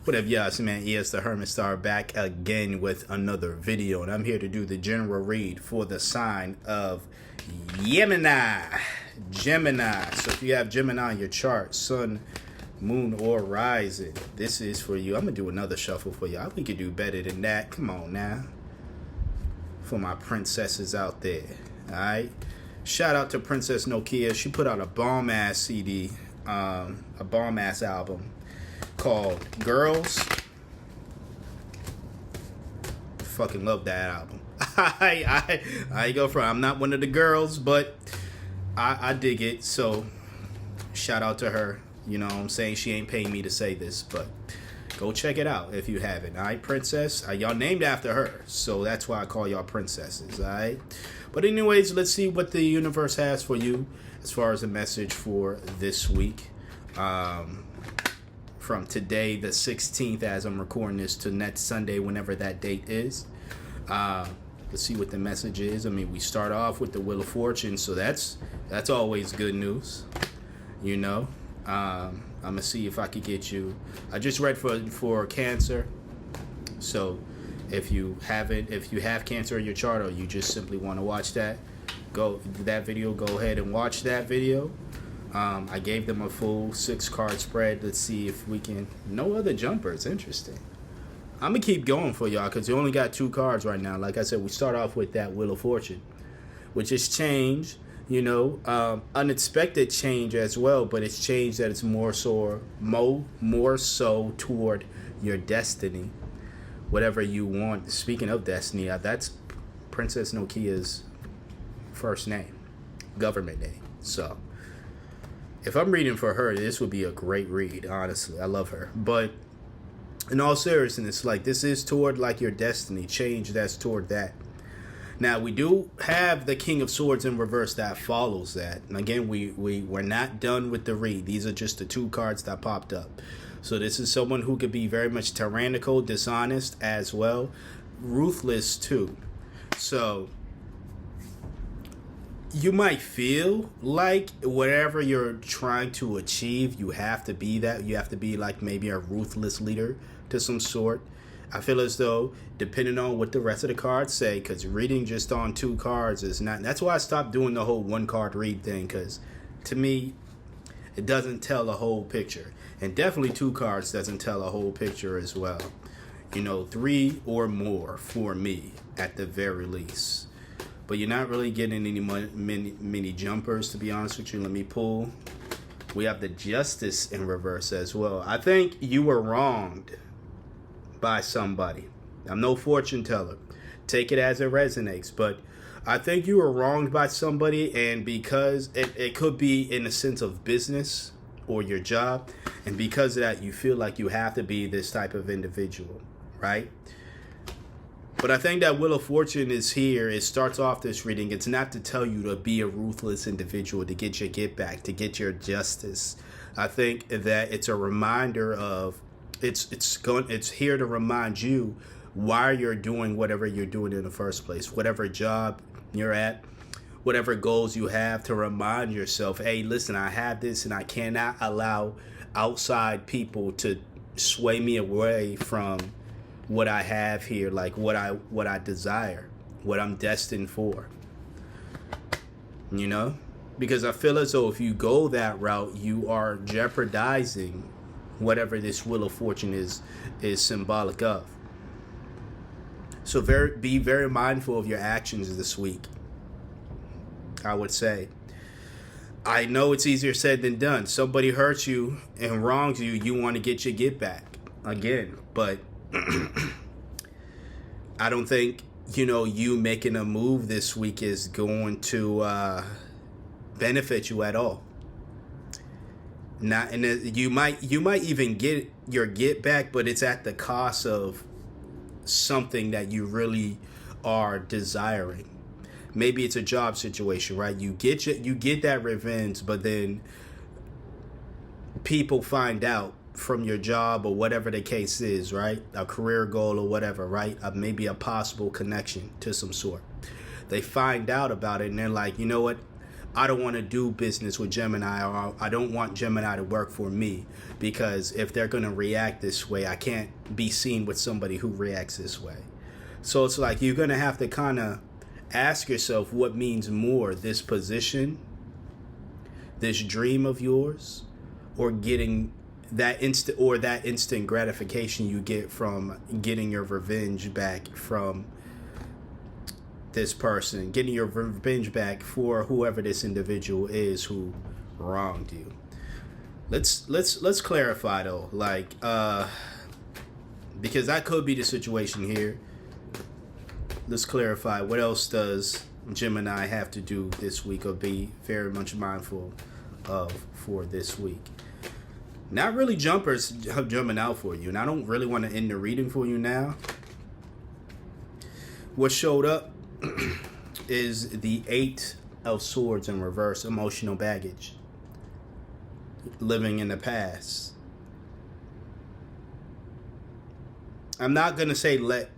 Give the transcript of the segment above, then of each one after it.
What up, y'all? It's your man ES the Hermit Star back again with another video, and I'm here to do the general read for the sign of Gemini. Gemini. So if you have Gemini on your chart, Sun, Moon, or Rising, this is for you. I'm gonna do another shuffle for you. I think you could do better than that. Come on now. For my princesses out there. Alright. Shout out to Princess Nokia. She put out a bomb ass CD, a bomb ass album called Girls. Fucking love that album. I go for it. I'm not one of the girls, but I dig it. So shout out to her. You know what I'm saying? She ain't paying me to say this, but go check it out if you haven't. Alright, princess. Y'all named after her, so that's why I call y'all princesses. Alright. But anyways, let's see what the universe has for you as far as a message for this week. From today, the 16th, as I'm recording this, to next Sunday, whenever that date is. Let's see what the message is. I mean, we start off with the Wheel of Fortune, so that's always good news. You know, I'm gonna see if I could get you. I just read for Cancer, so if you have Cancer in your chart, or you just simply want to watch that video, go ahead and watch that video. I gave them a full 6-card spread. Let's see if we can. No other jumpers. Interesting. I'm going to keep going for y'all because you only got 2 cards right now. Like I said, we start off with that Wheel of Fortune, which is change, you know, unexpected change as well, but it's change that is more so toward your destiny, whatever you want. Speaking of destiny, that's Princess Nokia's first name, government name. So if I'm reading for her, this would be a great read, honestly. I love her. But in all seriousness, like, this is toward, like, your destiny. Change that's toward that. Now, we do have the King of Swords in reverse that follows that. And again, we're not done with the read. These are just the 2 cards that popped up. So this is someone who could be very much tyrannical, dishonest as well. Ruthless, too. So you might feel like whatever you're trying to achieve, you have to be that. You have to be like maybe a ruthless leader to some sort. I feel as though, depending on what the rest of the cards say, because reading just on 2 cards is not. That's why I stopped doing the whole 1-card read thing, because to me, it doesn't tell a whole picture. And definitely 2 cards doesn't tell a whole picture as well. You know, 3 or more for me, at the very least. But you're not really getting any many jumpers, to be honest with you. Let me pull. We have the Justice in reverse as well. I think you were wronged by somebody. I'm no fortune teller. Take it as it resonates. But I think you were wronged by somebody, and because it could be in a sense of business or your job, and because of that, you feel like you have to be this type of individual, right? But I think that Wheel of Fortune is here. It starts off this reading. It's not to tell you to be a ruthless individual, to get your get back, to get your justice. I think that it's a reminder of, it's here to remind you why you're doing whatever you're doing in the first place, whatever job you're at, whatever goals you have, to remind yourself, hey, listen, I have this, and I cannot allow outside people to sway me away from what I have here, like what I desire, what I'm destined for. You know? Because I feel as though if you go that route, you are jeopardizing whatever this Wheel of Fortune is symbolic of. So be very mindful of your actions this week, I would say. I know it's easier said than done. Somebody hurts you and wrongs you, you want to get your get back again, but I don't think, you know, you making a move this week is going to benefit you at all. Not, and you might even get your get back, but it's at the cost of something that you really are desiring. Maybe it's a job situation, right? You get that revenge, but then people find out from your job or whatever the case is, right? A career goal or whatever, right? Maybe a possible connection to some sort. They find out about it and they're like, you know what? I don't want to do business with Gemini, or I don't want Gemini to work for me, because if they're going to react this way, I can't be seen with somebody who reacts this way. So it's like you're going to have to kind of ask yourself what means more, this position, this dream of yours, or getting that instant gratification you get from getting your revenge back from this person, getting your revenge back for whoever this individual is who wronged you. Let's clarify though, like because that could be the situation here. Let's clarify, what else does Gemini have to do this week or be very much mindful of for this week? Not really jumpers jumping out for you, and I don't really want to end the reading for you now. What showed up is the 8 of Swords in reverse, emotional baggage, living in the past. I'm not gonna say let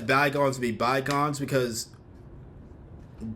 bygones be bygones, because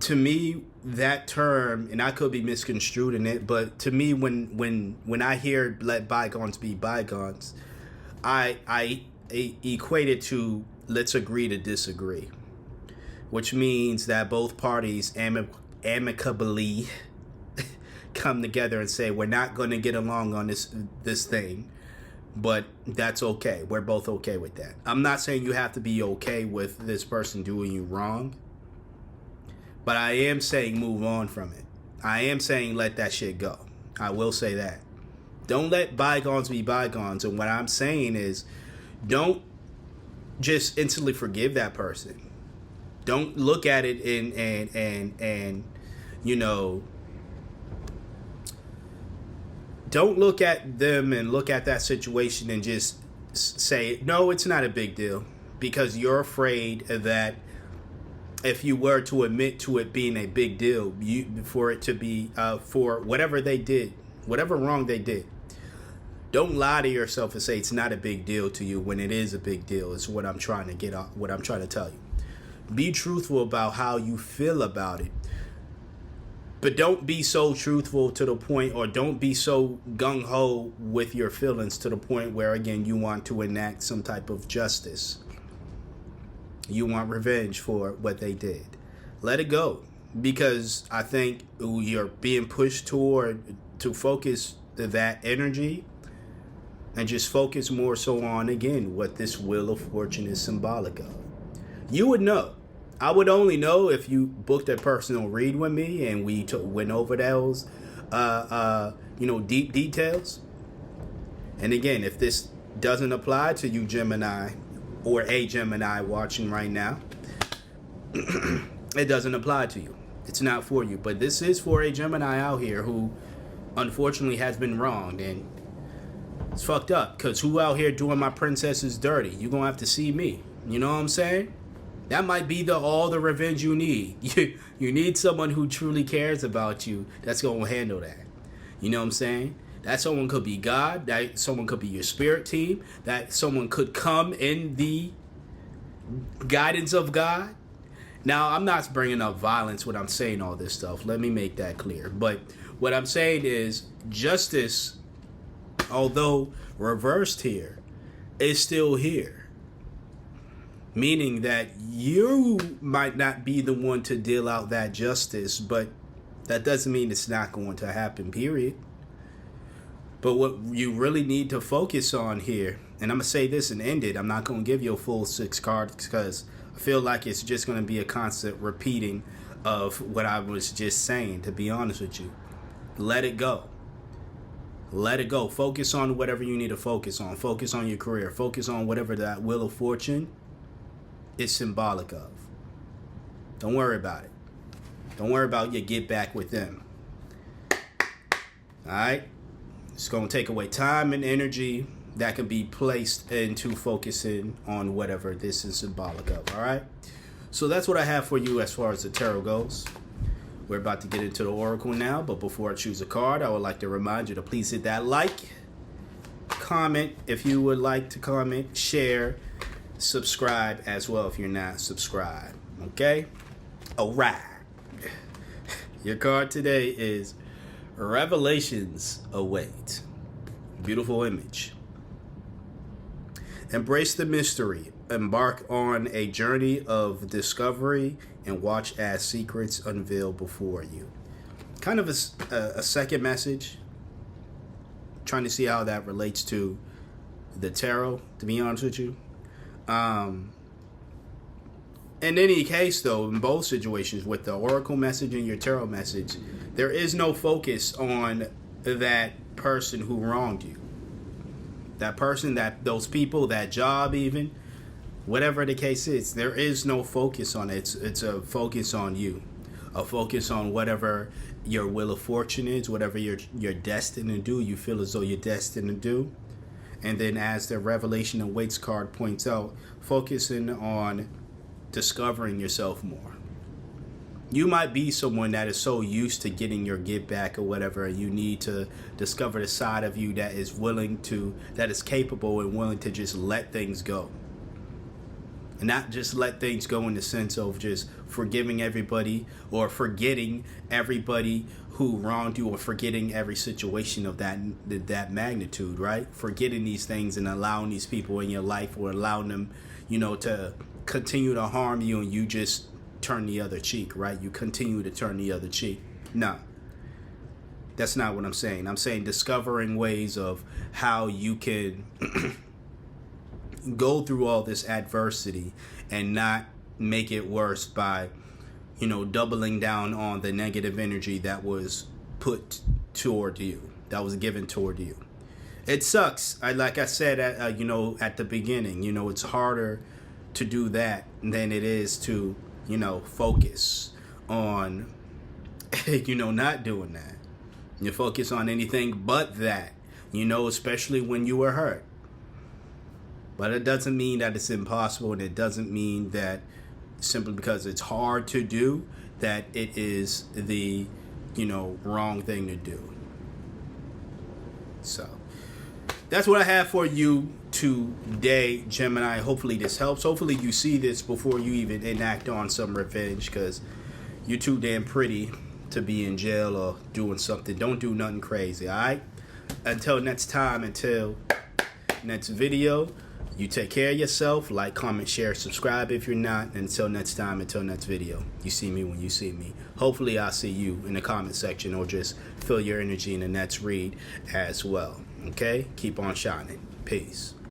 to me that term, and I could be misconstrued in it, but to me when I hear let bygones be bygones, I equate it to let's agree to disagree, which means that both parties amicably come together and say, we're not going to get along on this thing, but that's okay. We're both okay with that. I'm not saying you have to be okay with this person doing you wrong, but I am saying move on from it. I am saying let that shit go. I will say that. Don't let bygones be bygones. And what I'm saying is, don't just instantly forgive that person. Don't look at it and you know, don't look at them and look at that situation and just say, no, it's not a big deal, because you're afraid that if you were to admit to it being a big deal, for it to be for whatever they did, whatever wrong they did. Don't lie to yourself and say it's not a big deal to you when it is a big deal. Is what I'm trying to get off. What I'm trying to tell you. Be truthful about how you feel about it, but don't be so truthful to the point, or don't be so gung ho with your feelings to the point where, again, you want to enact some type of justice. You want revenge for what they did. Let it go, because I think you're being pushed to focus that energy and just focus more so on, again, what this Wheel of Fortune is symbolic of. You would know. I would only know if you booked a personal read with me and we went over those, deep details. And again, if this doesn't apply to you, Gemini, or a Gemini watching right now, it doesn't apply to you. It's not for you. But this is for a Gemini out here who, unfortunately, has been wronged, and it's fucked up, because who out here doing my princesses dirty? You're going to have to see me. You know what I'm saying? That might be all the revenge you need. You need someone who truly cares about you that's going to handle that. You know what I'm saying? That someone could be God. That someone could be your spirit team. That someone could come in the guidance of God. Now, I'm not bringing up violence when I'm saying all this stuff. Let me make that clear. But what I'm saying is justice, although reversed here, is still here. Meaning that you might not be the one to deal out that justice, but that doesn't mean it's not going to happen, period. But what you really need to focus on here, and I'm going to say this and end it, I'm not going to give you a full 6 cards, because I feel like it's just going to be a constant repeating of what I was just saying, to be honest with you. Let it go. Let it go. Focus on whatever you need to focus on. Focus on your career. Focus on whatever that Wheel of Fortune is symbolic of. Don't worry about it. Don't worry about your get back with them. Alright? It's going to take away time and energy that can be placed into focusing on whatever this is symbolic of. Alright? So that's what I have for you as far as the tarot goes. We're about to get into the oracle now, but before I choose a card, I would like to remind you to please hit that like, comment if you would like to comment, share, subscribe as well if you're not subscribed. Okay? Alright. Your card today is Revelations Await. Beautiful image. Embrace the mystery. Embark on a journey of discovery and watch as secrets unveil before you. Kind of a second message. Trying to see how that relates to the tarot, to be honest with you. In any case, though, in both situations, with the oracle message and your tarot message, there is no focus on that person who wronged you. That person, those people, that job even, whatever the case is, there is no focus on it. It's a focus on you. A focus on whatever your will of fortune is, whatever you're destined to do, you feel as though you're destined to do. And then as the Revelation Awaits card points out, focusing on discovering yourself more. You might be someone that is so used to getting your get back or whatever, you need to discover the side of you that is that is capable and willing to just let things go. And not just let things go in the sense of just forgiving everybody or forgetting everybody who wronged you or forgetting every situation of that magnitude, right? Forgetting these things and allowing these people in your life or allowing them, to continue to harm you and you just turn the other cheek, right? You continue to turn the other cheek. No, that's not what I'm saying. I'm saying discovering ways of how you can go through all this adversity and not make it worse by, doubling down on the negative energy that was put toward you, that was given toward you. It sucks. Like I said, at the beginning, it's harder to do that than it is to, focus on, not doing that. You focus on anything but that, especially when you were hurt. But it doesn't mean that it's impossible, and it doesn't mean that simply because it's hard to do, that it is the, wrong thing to do. So that's what I have for you today, Gemini. Hopefully this helps. Hopefully you see this before you even enact on some revenge, because you're too damn pretty to be in jail or doing something. Don't do nothing crazy, all right? Until next time, until next video, you take care of yourself. Like, comment, share, subscribe if you're not. Until next time, until next video. You see me when you see me. Hopefully I'll see you in the comment section, or just feel your energy in the next read as well. Okay? Keep on shining. Peace.